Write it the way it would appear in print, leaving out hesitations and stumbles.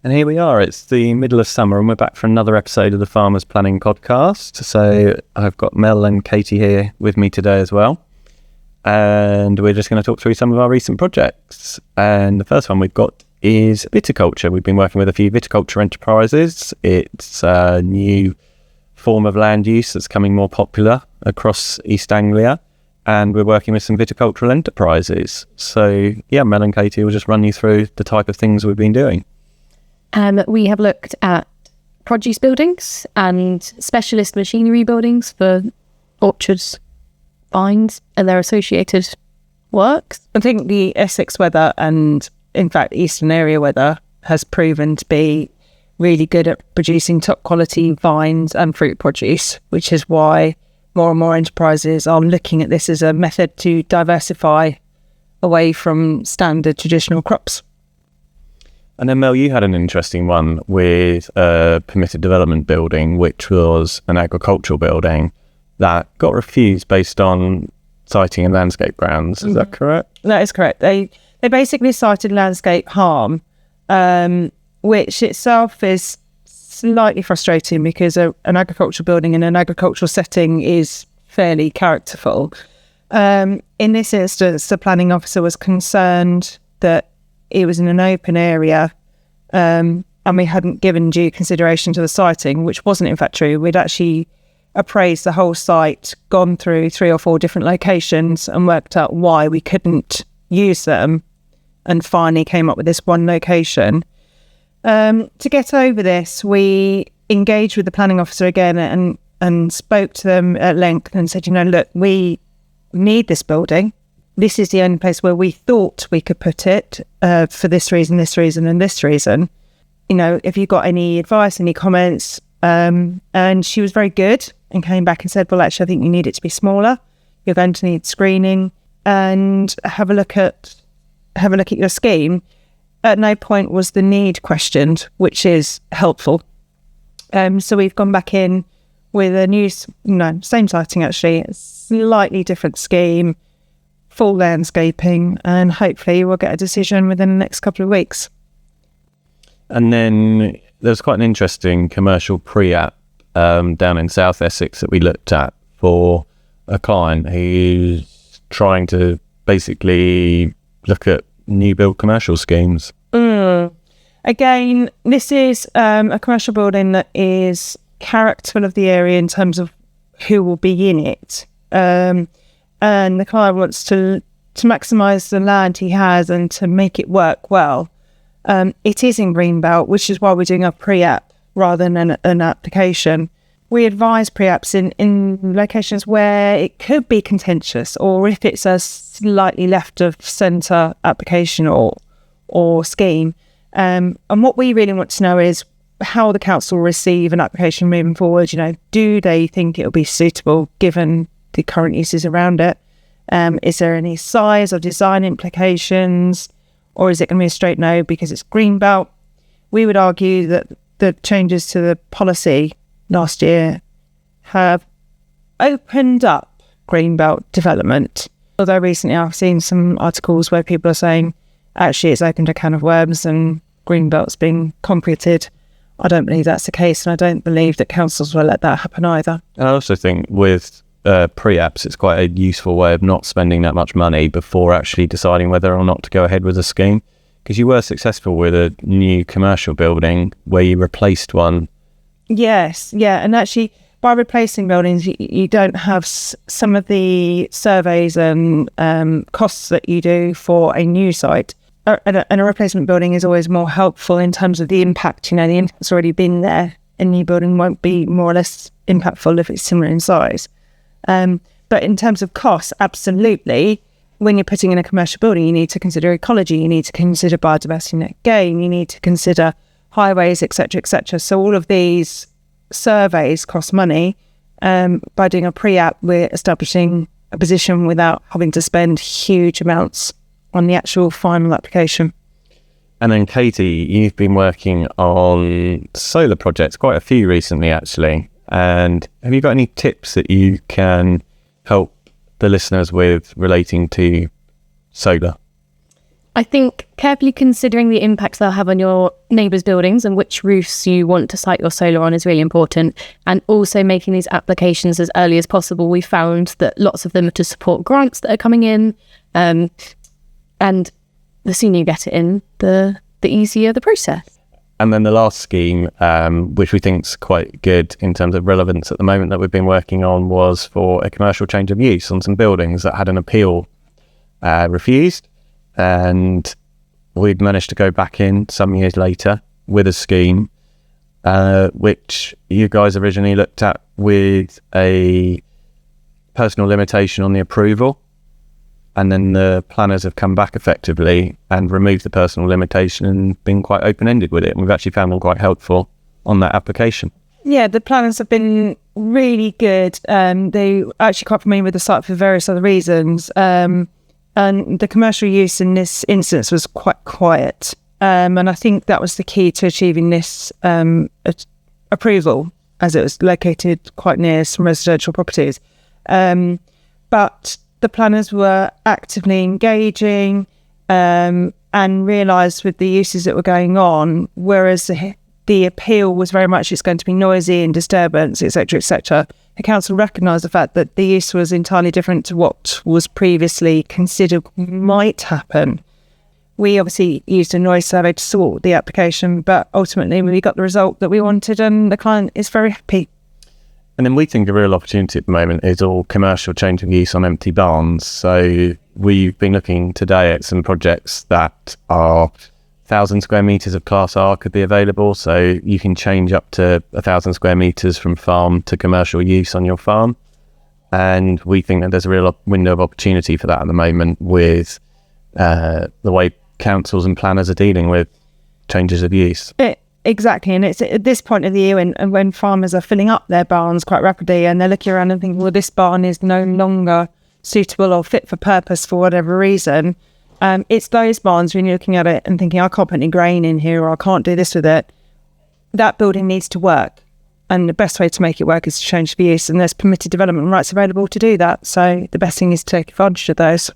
And here we are, it's the middle of summer and we're back for another episode of the Farmers Planning Podcast. So I've got Mel and Katie here with me today as well. And we're just going to talk through some of our recent projects. And the first one we've got is viticulture. We've been working with a few viticulture enterprises. It's a new form of land use that's becoming more popular across East Anglia. And we're working with some viticultural enterprises. So yeah, Mel and Katie will just run you through the type of things we've been doing. We have looked at produce buildings and specialist machinery buildings for orchards, vines, and their associated works. I think the Essex weather and, in fact, Eastern area weather has proven to be really good at producing top quality vines and fruit produce, which is why more and more enterprises are looking at this as a method to diversify away from standard traditional crops. And then Mel, you had an interesting one with a permitted development building, which was an agricultural building that got refused based on citing and landscape grounds. Is that correct? That is correct. They basically cited landscape harm, which itself is slightly frustrating because an agricultural building in an agricultural setting is fairly characterful. In this instance, the planning officer was concerned that it was in an open area and we hadn't given due consideration to the siting, which wasn't in fact true. We'd actually appraised the whole site, gone through 3 or 4 different locations and worked out why we couldn't use them, and finally came up with this one location. To get over this, we engaged with the planning officer again and spoke to them at length and said, look, we need this building. This is the only place where we thought we could put it for this reason, this reason, and this reason. If you got any advice, any comments, and she was very good and came back and said, well, actually, I think you need it to be smaller. You're going to need screening and have a look at your scheme. At no point was the need questioned, which is helpful. So we've gone back in with a new, same siting actually, a slightly different scheme, full landscaping, and hopefully we'll get a decision within the next couple of weeks. And then there's quite an interesting commercial pre-app down in South Essex that we looked at for a client who's trying to basically look at new build commercial schemes. Again, this is a commercial building that is characterful of the area in terms of who will be in it. And the client wants to maximise the land he has and to make it work well. It is in Greenbelt, which is why we're doing a pre-app rather than an application. We advise pre-apps in locations where it could be contentious, or if it's a slightly left of centre application or scheme. And what we really want to know is how the council will receive an application moving forward. Do they think it'll be suitable given the current uses around it? Is there any size or design implications, or is it going to be a straight no because it's Greenbelt? We would argue that the changes to the policy last year have opened up Greenbelt development. Although recently I've seen some articles where people are saying actually it's opened a can of worms and Greenbelt's being concreted. I don't believe that's the case, and I don't believe that councils will let that happen either. I also think with pre-apps, it's quite a useful way of not spending that much money before actually deciding whether or not to go ahead with a scheme. Because you were successful with a new commercial building where you replaced one. Yes, yeah, and actually by replacing buildings, you don't have some of the surveys and costs that you do for a new site. And a replacement building is always more helpful in terms of the impact. The impact's already been there. A new building won't be more or less impactful if it's similar in size. But in terms of costs, absolutely. When you're putting in a commercial building, you need to consider ecology, you need to consider biodiversity net gain, you need to consider highways, etc., etc. So all of these surveys cost money. By doing a pre-app, we're establishing a position without having to spend huge amounts on the actual final application. And then Katie, you've been working on solar projects, quite a few recently actually. And have you got any tips that you can help the listeners with relating to solar? I think carefully considering the impacts they'll have on your neighbours' buildings and which roofs you want to site your solar on is really important. And also making these applications as early as possible. We found that lots of them are to support grants that are coming in. And the sooner you get it in, the easier the process. And then the last scheme, which we think is quite good in terms of relevance at the moment that we've been working on, was for a commercial change of use on some buildings that had an appeal refused. And we'd managed to go back in some years later with a scheme, which you guys originally looked at with a personal limitation on the approval. And then the planners have come back effectively and removed the personal limitation and been quite open-ended with it. And we've actually found them quite helpful on that application. Yeah, the planners have been really good. They actually quite familiar with the site for various other reasons. And the commercial use in this instance was quite quiet. And I think that was the key to achieving this approval, as it was located quite near some residential properties. But the planners were actively engaging and realised with the uses that were going on, whereas the appeal was very much it's going to be noisy and disturbance, etc., etc. The council recognised the fact that the use was entirely different to what was previously considered might happen. We obviously used a noise survey to sort the application, but ultimately we got the result that we wanted and the client is very happy. And then we think a real opportunity at the moment is all commercial change of use on empty barns. So we've been looking today at some projects that are 1,000 square metres of Class R could be available. So you can change up to 1,000 square metres from farm to commercial use on your farm. And we think that there's a real window of opportunity for that at the moment with the way councils and planners are dealing with changes of use. Exactly, and it's at this point of the year when farmers are filling up their barns quite rapidly and they're looking around and thinking, well, this barn is no longer suitable or fit for purpose for whatever reason. It's those barns when you're looking at it and thinking, I can't put any grain in here or I can't do this with it. That building needs to work. And the best way to make it work is to change the use, and there's permitted development rights available to do that. So the best thing is to take advantage of those.